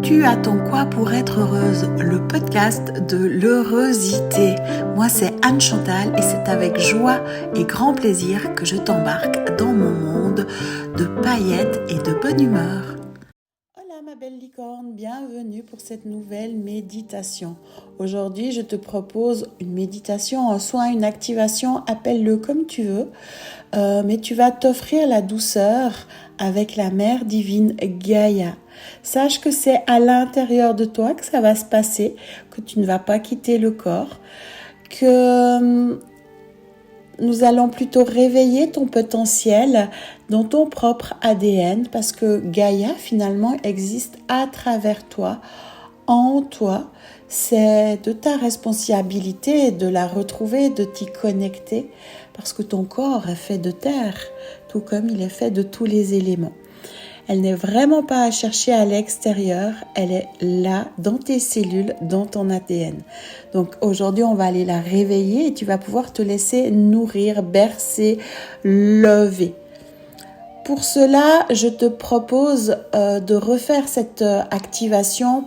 Es-tu à ton quoi pour être heureuse? Le podcast de l'heurosité. Moi, c'est Anne Chantal et c'est avec joie et grand plaisir que je t'embarque dans mon monde de paillettes et de bonne humeur. Hola ma belle licorne, bienvenue pour cette nouvelle méditation. Aujourd'hui, je te propose une méditation en soit une activation, appelle-le comme tu veux, mais tu vas t'offrir la douceur avec la mère divine Gaïa. Sache que c'est à l'intérieur de toi que ça va se passer, que tu ne vas pas quitter le corps, que nous allons plutôt réveiller ton potentiel dans ton propre ADN parce que Gaïa finalement existe à travers toi, en toi. C'est de ta responsabilité de la retrouver, de t'y connecter parce que ton corps est fait de terre, tout comme il est fait de tous les éléments. Elle n'est vraiment pas à chercher à l'extérieur, elle est là, dans tes cellules, dans ton ADN. Donc aujourd'hui, on va aller la réveiller et tu vas pouvoir te laisser nourrir, bercer, lever. Pour cela, je te propose de refaire cette activation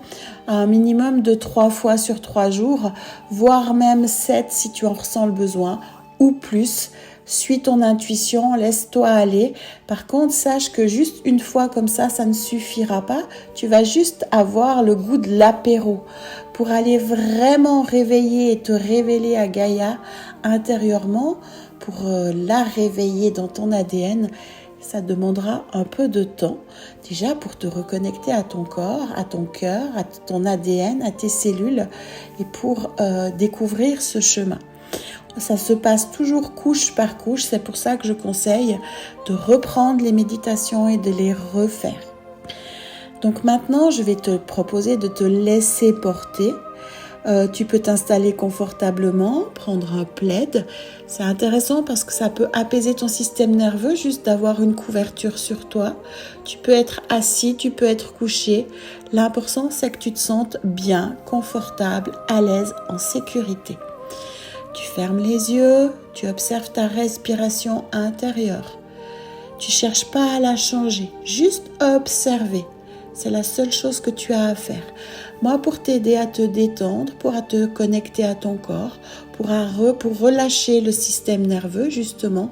un minimum de 3 fois sur 3 jours, voire même 7 si tu en ressens le besoin, ou plus. Suis ton intuition, laisse-toi aller. Par contre, sache que juste une fois comme ça ne suffira pas. Tu vas juste avoir le goût de l'apéro. Pour aller vraiment réveiller et te révéler à Gaïa intérieurement, pour la réveiller dans ton ADN, ça demandera un peu de temps. Déjà pour te reconnecter à ton corps, à ton cœur, à ton ADN, à tes cellules et pour découvrir ce chemin. Ça se passe toujours couche par couche, c'est pour ça que je conseille de reprendre les méditations et de les refaire. Donc maintenant, je vais te proposer de te laisser porter. Tu peux t'installer confortablement, prendre un plaid. C'est intéressant parce que ça peut apaiser ton système nerveux juste d'avoir une couverture sur toi. Tu peux être assis, tu peux être couché. L'important, c'est que tu te sentes bien, confortable, à l'aise, en sécurité. Tu fermes les yeux, tu observes ta respiration intérieure. Tu ne cherches pas à la changer, juste observer. C'est la seule chose que tu as à faire. Moi, pour t'aider à te détendre, pour te connecter à ton corps, pour relâcher le système nerveux, justement,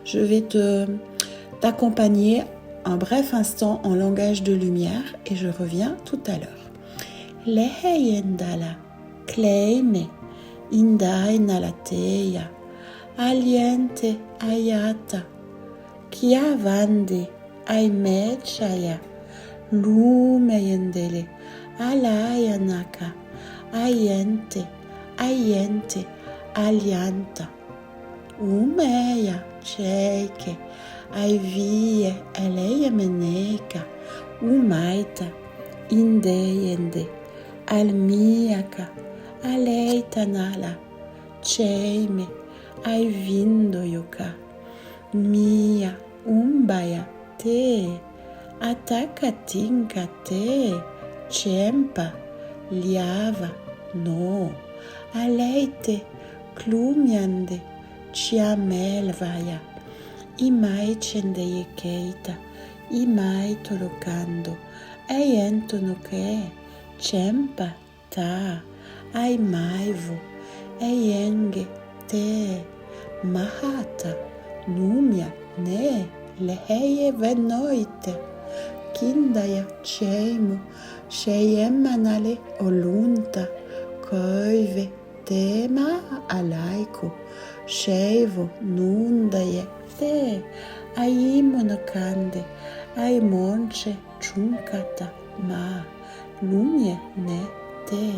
je vais t'accompagner un bref instant en langage de lumière et je reviens tout à l'heure. Leheyendala, kleime. Indai nalateia, aliente ayata, kia vande, aimechaya, lumeyendele, alayanaka, ayente, alianta, umeya, cheke, aivie, eleia meneka, umaita, indeyende, almiaka, Aleitanala, Cheime, Aivindo Yoka, Mia, Umbaya, Te, Atakatinka Te, Chempa, Liava, No, Aleite, Clumiande, Chiamelvaya, Imai Chendeyekeita, Imai Tolocando, Eiento no que, Chempa, Ta, Ai maivo, eienge, te, mahata, numia, ne, leheye venoite, kindaya, cheimo, sheyemanale, olunta, koive, tema, alaiko, shevo, nundaye, te, aimonokande, aimonche, chunkata, ma, lumie, ne, te,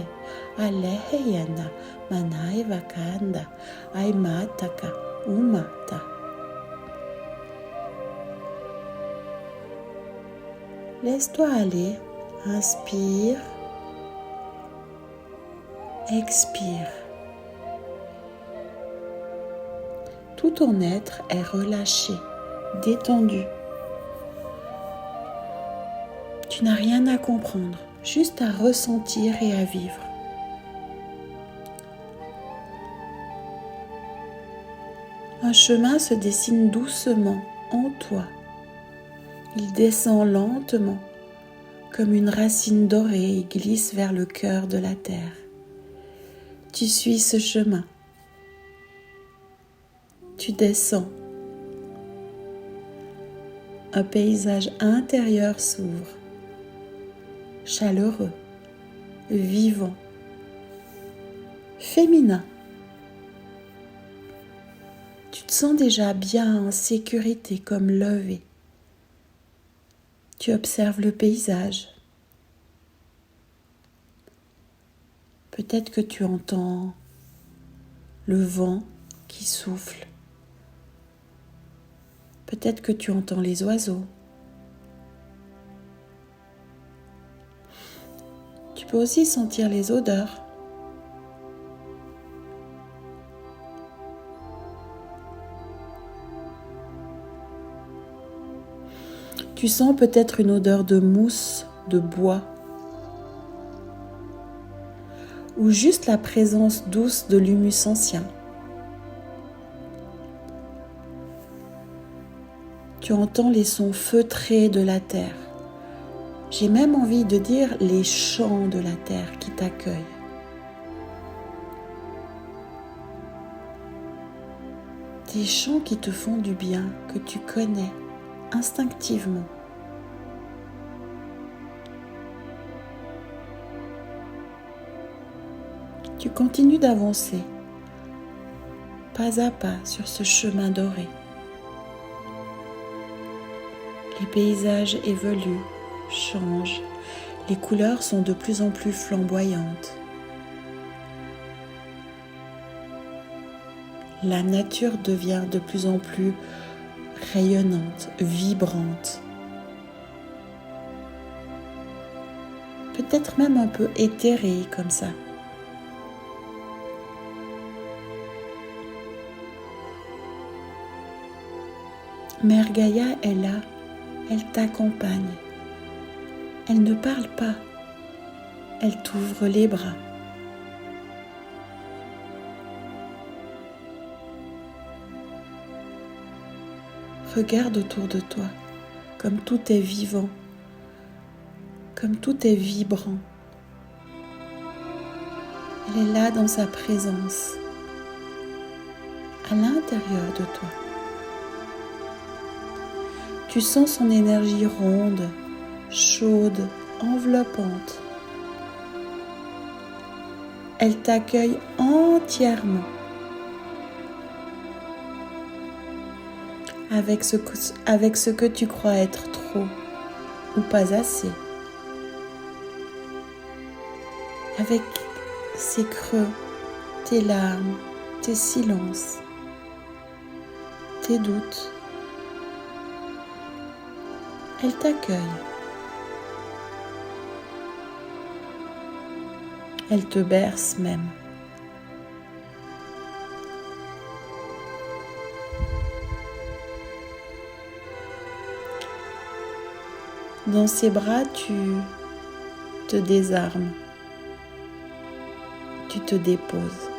aleheyana, manaiva kanda, aimataka, umata. Laisse-toi aller, inspire, expire. Tout ton être est relâché, détendu. Tu n'as rien à comprendre, juste à ressentir et à vivre. Un chemin se dessine doucement en toi. Il descend lentement, comme une racine dorée glisse vers le cœur de la terre. Tu suis ce chemin. Tu descends. Un paysage intérieur s'ouvre, chaleureux, vivant, féminin. Tu te sens déjà bien en sécurité comme levé. Tu observes le paysage. Peut-être que tu entends le vent qui souffle. Peut-être que tu entends les oiseaux. Tu peux aussi sentir les odeurs. Tu sens peut-être une odeur de mousse, de bois, ou juste la présence douce de l'humus ancien. Tu entends les sons feutrés de la terre. J'ai même envie de dire les chants de la terre qui t'accueillent. Des chants qui te font du bien, que tu connais instinctivement. Tu continues d'avancer, pas à pas sur ce chemin doré. Les paysages évoluent, changent, les couleurs sont de plus en plus flamboyantes. La nature devient de plus en plus rayonnante, vibrante. Peut-être même un peu éthérée comme ça. Mère Gaïa est là, elle t'accompagne. Elle ne parle pas, elle t'ouvre les bras. Regarde autour de toi, comme tout est vivant, comme tout est vibrant. Elle est là dans sa présence, à l'intérieur de toi. Tu sens son énergie ronde, chaude, enveloppante. Elle t'accueille entièrement. Avec ce que tu crois être trop ou pas assez. Avec ses creux, tes larmes, tes silences, tes doutes. Elle t'accueille. Elle te berce même. Dans ses bras, tu te désarmes. Tu te déposes.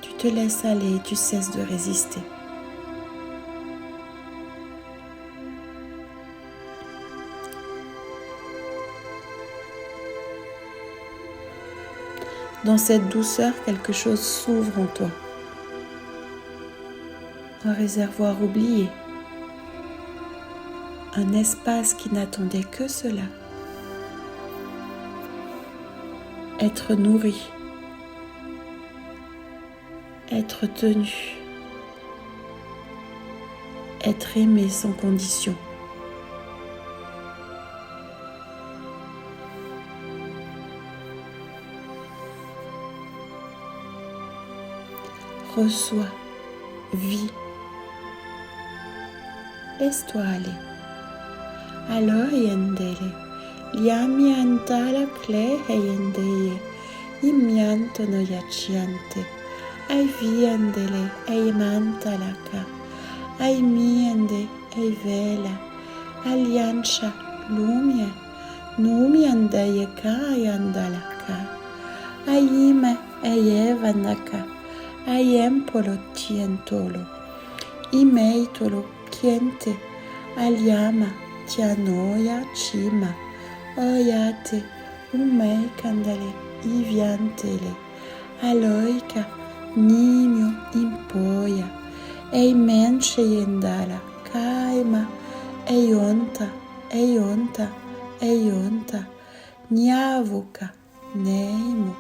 Tu te laisses aller, tu cesses de résister. Dans cette douceur, quelque chose s'ouvre en toi. Un réservoir oublié. Un espace qui n'attendait que cela. Être nourri. Être tenu. Être aimé sans condition. Reçois, vis, laisse-toi aller. Alors yendele, liamiantala kle heyendeye, imianto no yachiante, ai viendele, ei mantalaka, ai miende, ei vela, aliancha, lumia, numiandeye kayandalaka, aime, ei evanaka. Ayem polo tientolo, imeitolo kiente, aliama, tianoya chima, oyate, umei kandale, iviantele, aloika, nimio impoya, eimenche yendala, kaima, eionta, nyavuka, neimo,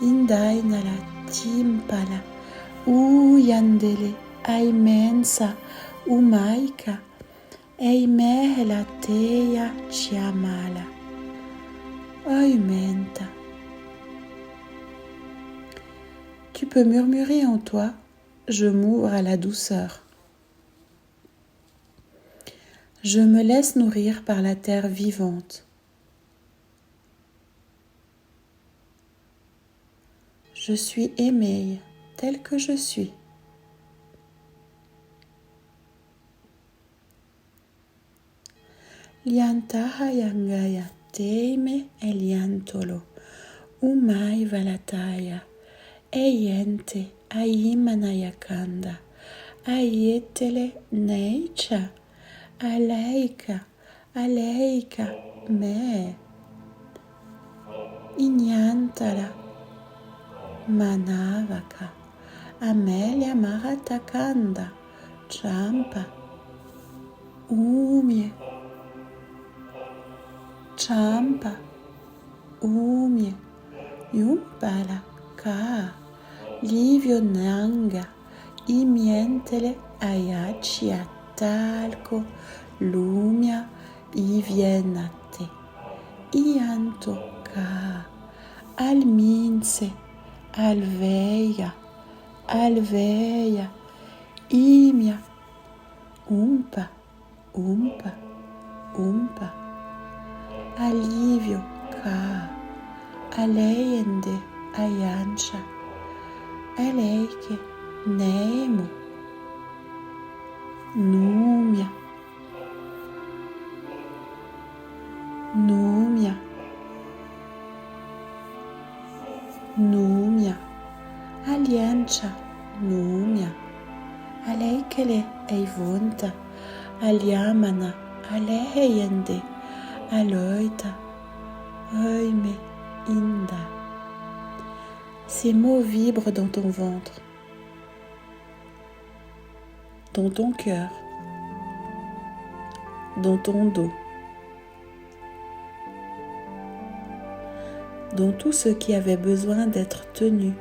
indainala, timpala, uyandele, aimensa, umaika, eimehla teya chiamala, oimenta. Tu peux murmurer en toi, je m'ouvre à la douceur. Je me laisse nourrir par la terre vivante. Je suis aimée telle que je suis. Liantaha yangaya teime eliantolo, umai valataya, eyente aimanayakanda, ayetele neicha, aleika, me, inyantala, manavaka, amelia maratakanda, champa, umie, champa, umie, yumpala, ka, livio nanga, imientele ayachia talco, lumia, ivienate, ianto ka, alminse, alveia, imia, umpa, alivio ka, aleiende, ayancha, aleike, nemo, numia, aliancha, numia, aleikele, eivonta, aliamana, aleheyende, aloita, oime, inda. Ces mots vibrent dans ton ventre, dans ton cœur, dans ton dos, dans tout ce qui avait besoin d'être tenu,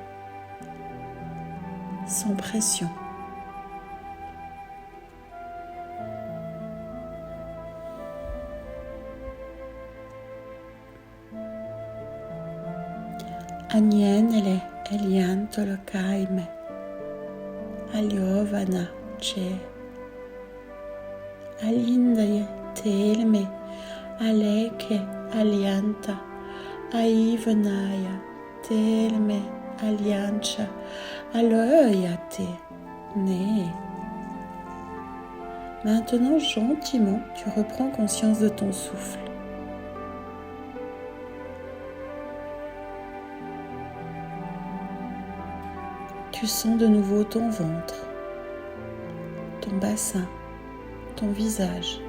sans pression. Anienele eliantolo kaime, aliovana ce, alindaye telme, aleke alianta, aivenaya telme aliancha, aloyate ne. Maintenant, gentiment, tu reprends conscience de ton souffle. Tu sens de nouveau ton ventre, ton bassin, ton visage.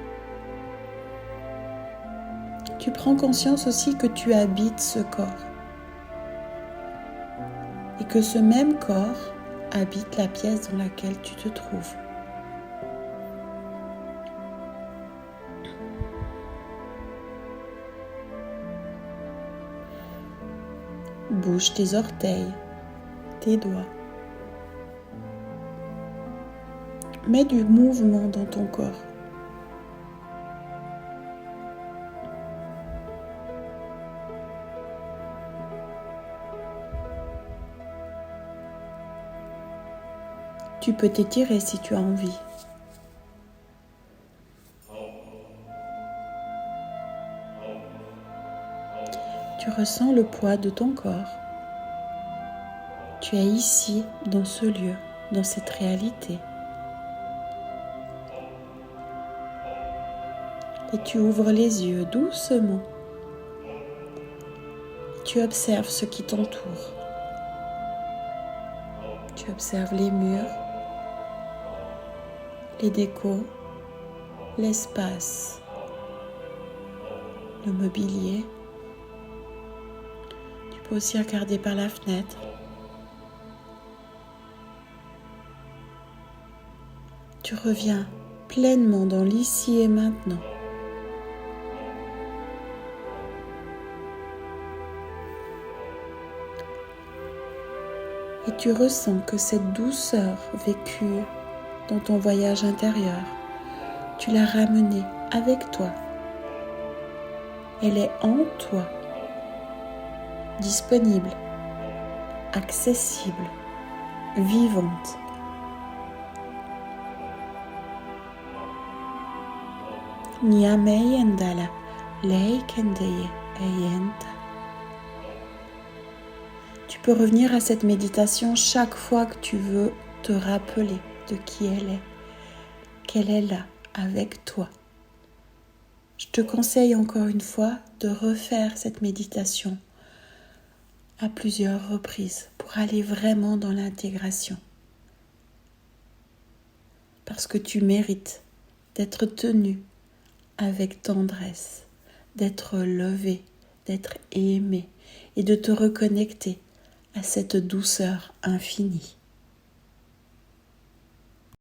Tu prends conscience aussi que tu habites ce corps et que ce même corps habite la pièce dans laquelle tu te trouves. Bouge tes orteils, tes doigts. Mets du mouvement dans ton corps. Tu peux t'étirer si tu as envie. Tu ressens le poids de ton corps. Tu es ici, dans ce lieu, dans cette réalité. Et tu ouvres les yeux doucement. Tu observes ce qui t'entoure. Tu observes les murs, les décos, l'espace, le mobilier. Tu peux aussi regarder par la fenêtre. Tu reviens pleinement dans l'ici et maintenant. Et tu ressens que cette douceur vécue dans ton voyage intérieur, tu l'as ramenée avec toi. Elle est en toi, disponible, accessible, vivante. Niameyendala, leikendeye eyenta. Tu peux revenir à cette méditation chaque fois que tu veux te rappeler de qui elle est, qu'elle est là avec toi. Je te conseille encore une fois de refaire cette méditation à plusieurs reprises pour aller vraiment dans l'intégration. Parce que tu mérites d'être tenu avec tendresse, d'être levé, d'être aimé et de te reconnecter à cette douceur infinie.